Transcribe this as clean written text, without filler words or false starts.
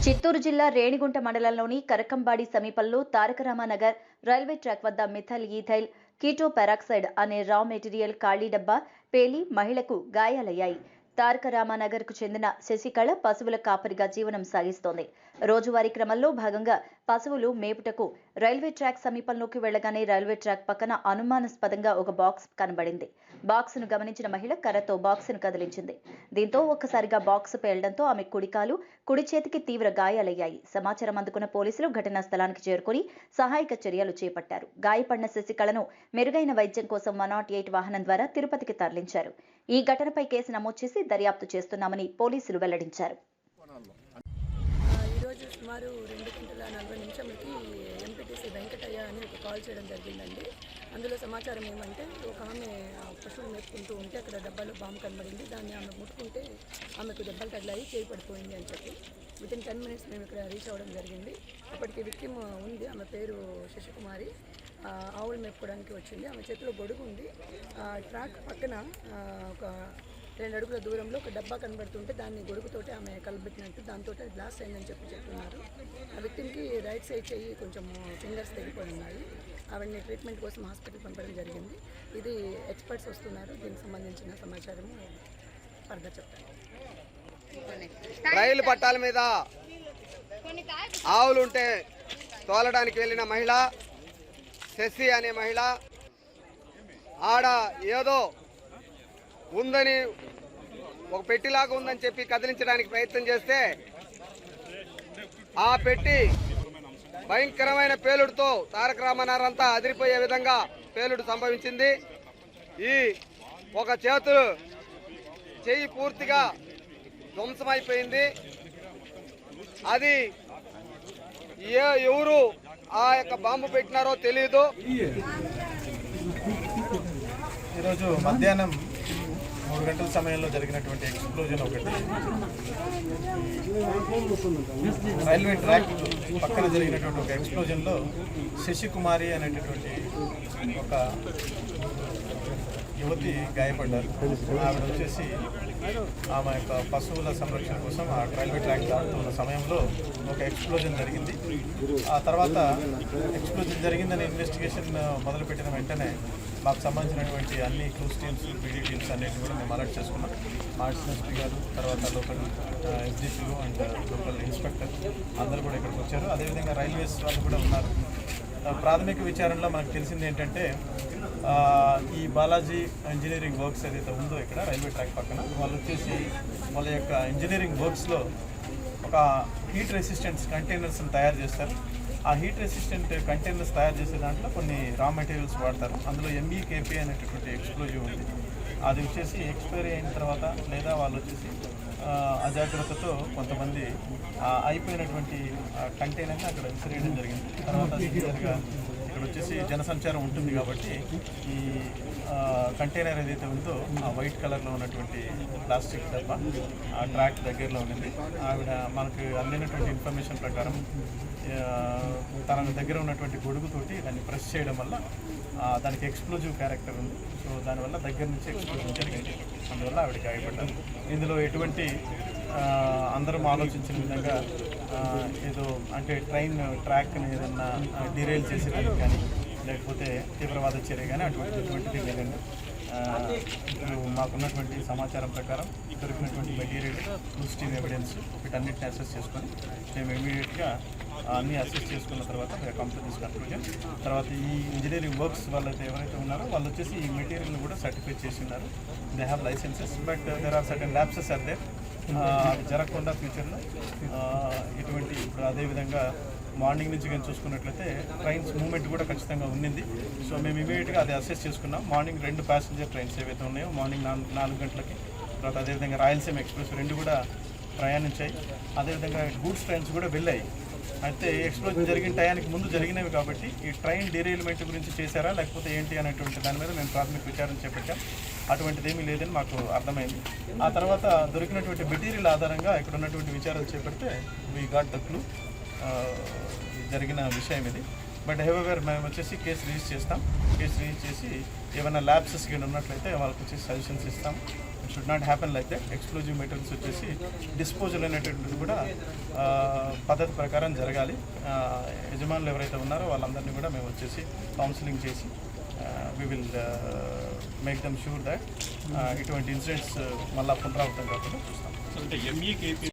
చిత్తూరు జిల్లా రేణిగుంట మండలంలోని కరకంబాడి సమీపంలో తారకరామనగర్ రైల్వే ట్రాక్ వద్ద మిథైల్ ఈథైల్ కీటో పెరాక్సైడ్ అనే రా మెటీరియల్ ఖాళీ డబ్బా పేలి మహిళకు గాయాలయ్యాయి. తారకరామనగర్కు చెందిన శశికళ పశువుల కాపరిగా జీవనం సాగిస్తోంది. రోజువారీ క్రమంలో భాగంగా పశువులు మేపుటకు రైల్వే ట్రాక్ సమీపంలోకి వెళ్లగానే రైల్వే ట్రాక్ పక్కన అనుమానాస్పదంగా ఒక బాక్స్ కనబడింది. బాక్సును గమనించిన మహిళ కర్రతో బాక్సును కదిలించింది. దీంతో ఒక్కసారిగా బాక్సు పేలడంతో ఆమె కుడికాలు, కుడి చేతికి తీవ్ర గాయాలయ్యాయి. సమాచారం అందుకున్న పోలీసులు ఘటనా స్థలానికి చేరుకుని సహాయక చర్యలు చేపట్టారు. గాయపడిన శశికళను మెరుగైన వైద్యం కోసం 108 వాహనం ద్వారా తిరుపతికి తరలించారు. ఈ ఘటనపై కేసు నమోదు చేసి దర్యాప్తు చేస్తున్నామని పోలీసులు వెల్లడించారు. ఈరోజు సుమారు 2:40 ఎంపీటీసీ వెంకటయ్య అని ఒక కాల్ చేయడం జరిగిందండి. అందులో సమాచారం ఏమంటే ఒక ఆమె పశువులు మేపుకుంటూ ఉంటే అక్కడ డబ్బాలో బాంబు కనబడింది. దాన్ని ఆమె ముట్టుకుంటే ఆమెకు దెబ్బలు తగిలాయి, చేయి పడిపోయింది అని చెప్పి వితిన్ 10 minutes మేము ఇక్కడ రీచ్ అవ్వడం జరిగింది. అప్పటికి విక్టిమ్ ఉంది, ఆమె పేరు శశికుమారి. ఆవులు మేపుకోవడానికి వచ్చింది. ఆమె చేతిలో గొడుగు ఉంది. ట్రాక్ పక్కన ఒక 2 అడుగుల దూరంలో ఒక డబ్బా కనబడుతుంటే దాన్ని గొడుగుతోటి ఆమె కలబెట్టినట్టు దాంతో అది బ్లాస్ట్ అయిందని చెప్తున్నారు. ఆ విక్టిమ్కి రైట్ సైడ్ చెయ్యి కొంచెం ఫింగర్స్ తెగిపోయి ఉన్నాయి. ఆవిడని ట్రీట్మెంట్ కోసం హాస్పిటల్ పంపడం జరిగింది. ఇది ఎక్స్పర్ట్స్ వస్తున్నారు, దీనికి సంబంధించిన సమాచారము ఫర్దర్ చెప్తారు. రైలు పట్టాల మీద ఆవులుంటే తోలడానికి వెళ్ళిన మహిళ శశి అనే మహిళ ఆడ ఏదో ఉందని, ఒక పెట్టిలాగా ఉందని చెప్పి కదిలించడానికి ప్రయత్నం చేస్తే ఆ పెట్టి భయంకరమైన పేలుడుతో తారక అంతా అదిరిపోయే విధంగా పేలుడు సంభవించింది. ఈ ఒక చెయ్యి పూర్తిగా ధ్వంసమైపోయింది. అది ఎవరు ఆ యొక్క బాంబు పెట్టినారో తెలియదు. ఈరోజు మధ్యాహ్నం 3 గంటల సమయంలో జరిగినటువంటి ఎక్స్ప్లోజన్ ఒకటి రైల్వే ట్రాక్ పక్కన జరిగినటువంటి ఒక ఎక్స్ప్లోజన్లో శశికుమారి అనేటటువంటి ఒక యువతి గాయపడ్డారు. ఆవిడ వచ్చేసి ఆమె యొక్క పశువుల సంరక్షణ కోసం ఆ రైల్వే ట్రాక్ దాటుతున్న సమయంలో ఒక ఎక్స్ప్లోజన్ జరిగింది. ఆ తర్వాత ఎక్స్ప్లోజన్ జరిగిందని ఇన్వెస్టిగేషన్ మొదలుపెట్టిన వెంటనే మాకు సంబంధించినటువంటి అన్ని క్లూస్ టీమ్స్, పీడీ టీమ్స్ అన్నింటినీ కూడా మేము అలర్ట్ చేసుకున్నాం. మా ఎస్పీ గారు, తర్వాత లోకల్ ఎస్డిపిలు అండ్ లోకల్ ఇన్స్పెక్టర్ అందరూ కూడా ఇక్కడికి వచ్చారు. అదేవిధంగా రైల్వేస్ వాళ్ళు కూడా ఉన్నారు. ప్రాథమిక విచారణలో మనకు తెలిసింది ఏంటంటే ఈ బాలాజీ ఇంజనీరింగ్ వర్క్స్ ఏదైతే ఉందో ఇక్కడ రైల్వే ట్రాక్ పక్కన వాళ్ళు వచ్చేసి వాళ్ళ యొక్క ఇంజనీరింగ్ వర్క్స్లో ఒక హీట్ రెసిస్టెంట్ కంటైనర్స్ని తయారు చేస్తారు. ఆ హీట్ రెసిస్టెంట్ కంటైనర్స్ తయారు చేసే దాంట్లో కొన్ని రా మెటీరియల్స్ వాడతారు. అందులో MEKP అనేటటువంటి ఎక్స్ప్లోజివ్ ఉంది. అది వచ్చేసి ఎక్స్పైరీ అయిన తర్వాత లేదా వాళ్ళు వచ్చేసి అజాగ్రత్తతో కొంతమంది అయిపోయినటువంటి కంటైనర్ని అక్కడ విసిరేయడం జరిగింది. తర్వాత సివియర్గా ఇక్కడ వచ్చేసి జనసంచారం ఉంటుంది కాబట్టి ఈ కంటైనర్ ఏదైతే ఉందో ఆ వైట్ కలర్లో ఉన్నటువంటి ప్లాస్టిక్ డబ్బా ఆ ట్రాక్ దగ్గరలో ఉండింది. ఆవిడ మనకు అందినటువంటి ఇన్ఫర్మేషన్ ప్రకారం తన దగ్గర ఉన్నటువంటి గొడుగుతోటి దాన్ని ప్రెస్ చేయడం వల్ల దానికి ఎక్స్ప్లోజివ్ క్యారెక్టర్ ఉంది. సో దానివల్ల దగ్గర నుంచి ఎక్స్ప్లోజన్ జరిగింది. అందువల్ల ఆవిడ గాయపడ్డారు. ఇందులో ఎటువంటి అందరం ఆలోచించిన విధంగా ఏదో అంటే ట్రైన్ ట్రాక్ని ఏదన్నా డిరైల్ చేసేదానికి కానీ లేకపోతే తీవ్రవాద చర్య కానీ అటువంటిది లేదండి. ఇప్పుడు మాకున్నటువంటి సమాచారం ప్రకారం దొరికినటువంటి మెటీరియల్, క్లూస్ టీమ్ ఎవిడెన్స్ వీటన్నిటిని అసెస్ చేసుకొని మేము ఇమీడియట్గా అన్నీ అసెస్ చేసుకున్న తర్వాత మేము కంప్లీట్ కన్క్లూజన్ తర్వాత ఈ ఇంజనీరింగ్ వర్క్స్ వాళ్ళైతే ఎవరైతే ఉన్నారో వాళ్ళు వచ్చేసి ఈ మెటీరియల్ని కూడా సర్టిఫై చేసి ఉన్నారు. They have licences, but there are certain lapses are there. అది జరగకుండా ఫ్యూచర్లో ఇటువంటి ఇప్పుడు అదేవిధంగా మార్నింగ్ నుంచి కానీ చూసుకున్నట్లయితే ట్రైన్స్ మూవ్మెంట్ కూడా ఖచ్చితంగా ఉన్నింది. సో మేము ఇమీడియట్గా అది అసెస్ చేసుకున్నాం. మార్నింగ్ 2 ప్యాసింజర్ ట్రైన్స్ ఏవైతే ఉన్నాయో మార్నింగ్ 4 గంటలకి, తర్వాత అదేవిధంగా రాయలసీమ ఎక్స్ప్రెస్ 2 కూడా ప్రయాణించాయి. అదేవిధంగా గూడ్స్ ట్రైన్స్ కూడా వెళ్ళాయి. అయితే ఎక్స్ప్లోజన్ జరిగిన టయానికి ముందు జరిగినవి కాబట్టి ఈ ట్రైన్ డీరైల్మెంట్ గురించి చేశారా లేకపోతే ఏంటి అనేటువంటి దాని మీద మేము ప్రాథమిక విచారణ చేపట్టాం. అటువంటిది ఏమీ లేదని మాకు అర్థమైంది. ఆ తర్వాత దొరికినటువంటి మెటీరియల్ ఆధారంగా ఇక్కడ ఉన్నటువంటి విచారణ చేపడితే వీ గాట్ ద క్లూ జరిగిన విషయం ఇది. బట్ హెవెవర్ మేము వచ్చేసి కేసు రిజిస్టర్ చేస్తాం. కేసు రిజిస్టర్ చేసి ఏమైనా ల్యాబ్సెస్ కానీ ఉన్నట్లయితే వాళ్ళకి వచ్చేసి సజెషన్స్ ఇస్తాం. Should not happen like that. Explosive materials వచ్చేసి డిస్పోజల్ అనేటువంటిది కూడా పద్ధతి ప్రకారం జరగాలి. యజమానులు ఎవరైతే ఉన్నారో వాళ్ళందరినీ కూడా మేము వచ్చేసి కౌన్సిలింగ్ చేసి we will make them sure that ఇటువంటి ఇన్సిడెంట్స్ మళ్ళీ పునరావృతం కాకుండా చూస్తాం.